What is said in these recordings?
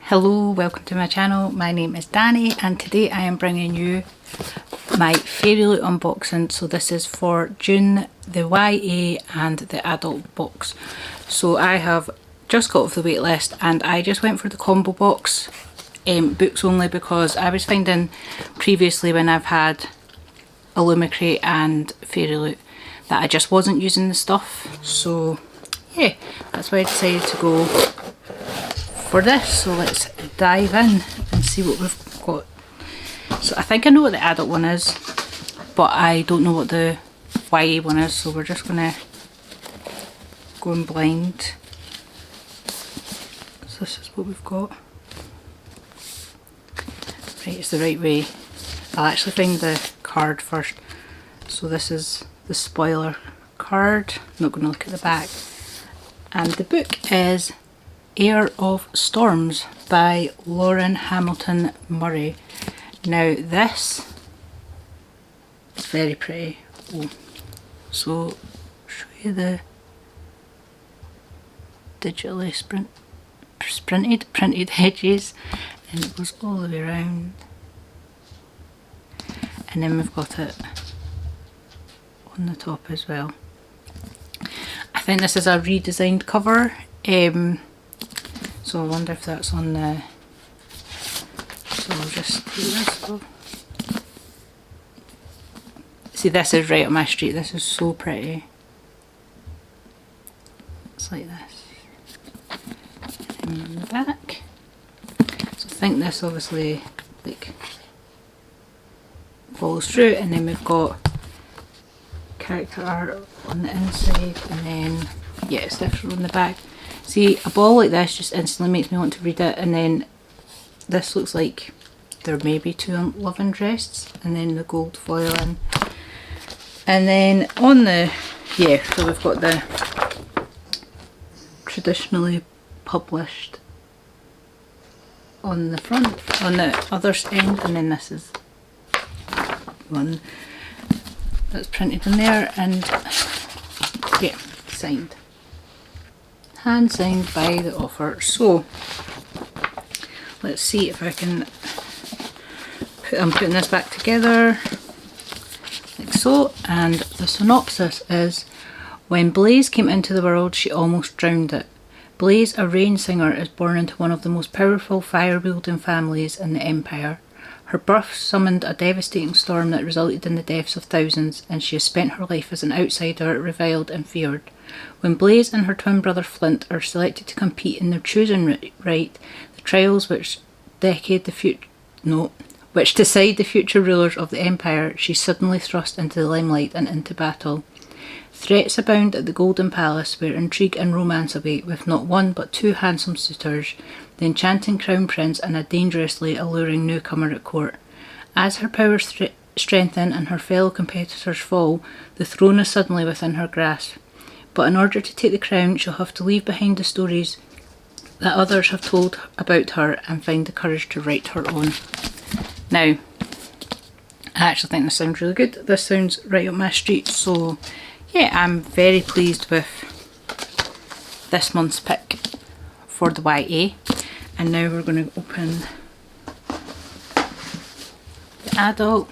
Hello, welcome to my channel. My name is Danny and today I am bringing you my Fairyloot unboxing. So this is for June, the YA and the adult box. So I have just got off the wait list and I just went for the combo box, books only, because I was finding previously when I've had Illumicrate and Fairyloot that I just wasn't using the stuff. So yeah, that's why I decided to go for this. So let's dive in and see what we've got. So I think I know what the adult one is, but I don't know what the YA one is, so we're just gonna go in blind. So this is what we've got. Right, it's the right way. I'll actually find the card first. So this is the spoiler card. I'm not going to look at the back. And the book is Heir of Storms by Lauren Hamilton Murray. Now this is very pretty. Oh. So show you the digitally printed edges, and it goes all the way around, and then we've got it on the top as well. I think this is a redesigned cover. So I wonder if that's on the, so I'll just take this off. See, this is right up my street. This is so pretty. It's like this. And then on the back. So I think this obviously like follows through, and then we've got character art on the inside, and then yeah, it's different on the back. See, a ball like this just instantly makes me want to read it, and then this looks like there may be two love interests, and then the gold foil in. And then on the, yeah, so we've got the traditionally published on the front, on the other end, and then this is one that's printed in there, and yeah, signed. Hand signed by the author. So let's see if I can I'm putting this back together like so, and the synopsis is: when Blaze came into the world, she almost drowned it. Blaze, a rain singer, is born into one of the most powerful fire-wielding families in the Empire. Her birth summoned a devastating storm that resulted in the deaths of thousands, and she has spent her life as an outsider, reviled and feared. When Blaze and her twin brother Flint are selected to compete in their chosen right, the trials which decide the future rulers of the Empire, she's suddenly thrust into the limelight and into battle. Threats abound at the Golden Palace, where intrigue and romance await, with not one but two handsome suitors, the enchanting Crown Prince and a dangerously alluring newcomer at court. As her powers strengthen and her fellow competitors fall, the throne is suddenly within her grasp. But in order to take the crown, she'll have to leave behind the stories that others have told about her and find the courage to write her own. Now, I actually think this sounds really good. This sounds right up my street, so yeah, I'm very pleased with this month's pick for the YA. And now we're going to open the adult.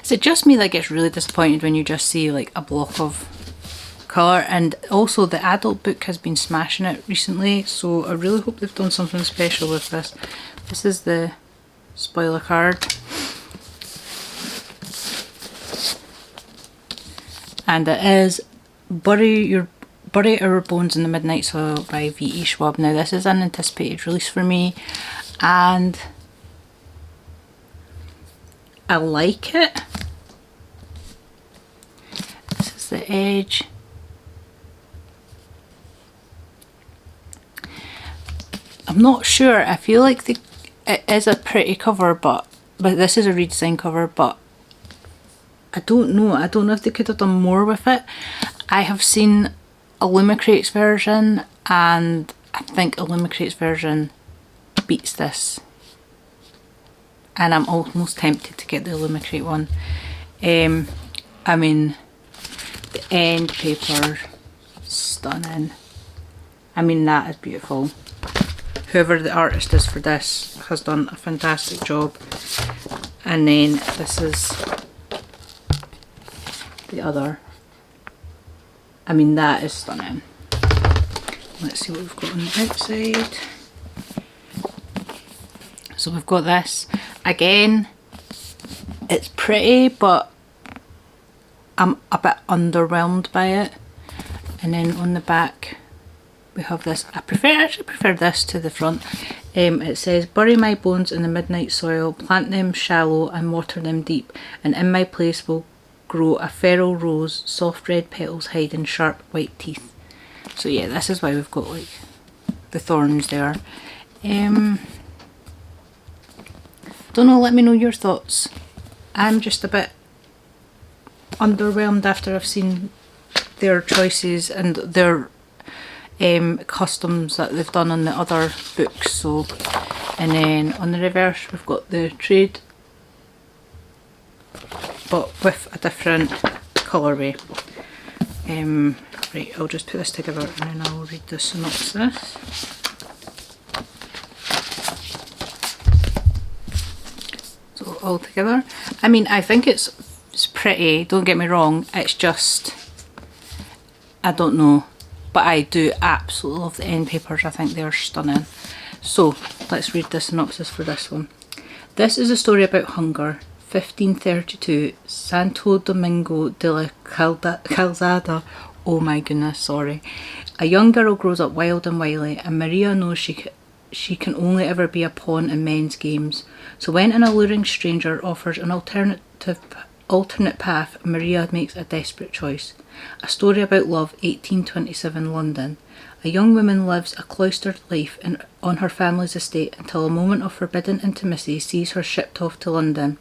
Is it just me that gets really disappointed when you just see like a block of colour? And also the adult book has been smashing it recently, so I really hope they've done something special with this. This is the spoiler card. And it is Bury Our Bones in the Midnight Soil by V.E. Schwab. Now this is an anticipated release for me, and I like it. This is the edge. I'm not sure. I feel like it is a pretty cover, but this is a redesign cover, but I don't know. I don't know if they could have done more with it. I have seen Illumicrate's version, and I think Illumicrate's version beats this. And I'm almost tempted to get the Illumicrate one. I mean, the end paper, stunning. I mean, that is beautiful. Whoever the artist is for this has done a fantastic job. And then this is the other. I mean, that is stunning. Let's see what we've got on the outside. So we've got this. Again, it's pretty, but I'm a bit underwhelmed by it. And then on the back we have this. I actually prefer this to the front. It says, bury my bones in the midnight soil, plant them shallow and water them deep, and in my place will grow a feral rose, soft red petals hiding sharp white teeth. So yeah, this is why we've got like the thorns there. Don't know, let me know your thoughts. I'm just a bit underwhelmed after I've seen their choices and their customs that they've done on the other books. So, and then on the reverse we've got the trade, but with a different colourway. Right, I'll just put this together and then I'll read the synopsis. So all together, I mean, I think it's pretty, don't get me wrong, it's just, I don't know, but I do absolutely love the end papers. I think they're stunning. So let's read the synopsis for this one. This is a story about hunger. 1532, Santo Domingo de la Calzada. Oh my goodness, sorry. A young girl grows up wild and wily, and Maria knows she can only ever be a pawn in men's games. So when an alluring stranger offers an alternate path, Maria makes a desperate choice. A story about love, 1827 London. A young woman lives a cloistered life on her family's estate until a moment of forbidden intimacy sees her shipped off to London.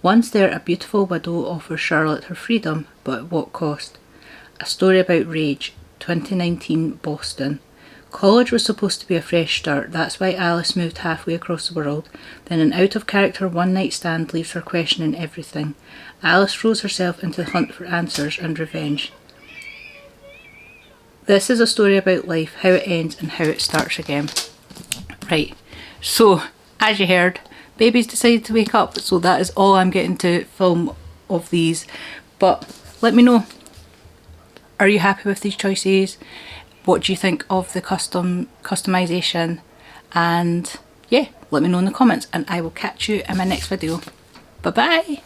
Once there, a beautiful widow offers Charlotte her freedom, but at what cost? A story about rage, 2019 Boston. College was supposed to be a fresh start, that's why Alice moved halfway across the world. Then an out-of-character one-night stand leaves her questioning everything. Alice throws herself into the hunt for answers and revenge. This is a story about life, how it ends and how it starts again. Right, so as you heard, baby's decided to wake up, so that is all I'm getting to film of these. But let me know, are you happy with these choices? What do you think of the customization? And yeah, let me know in the comments and I will catch you in my next video. Bye bye!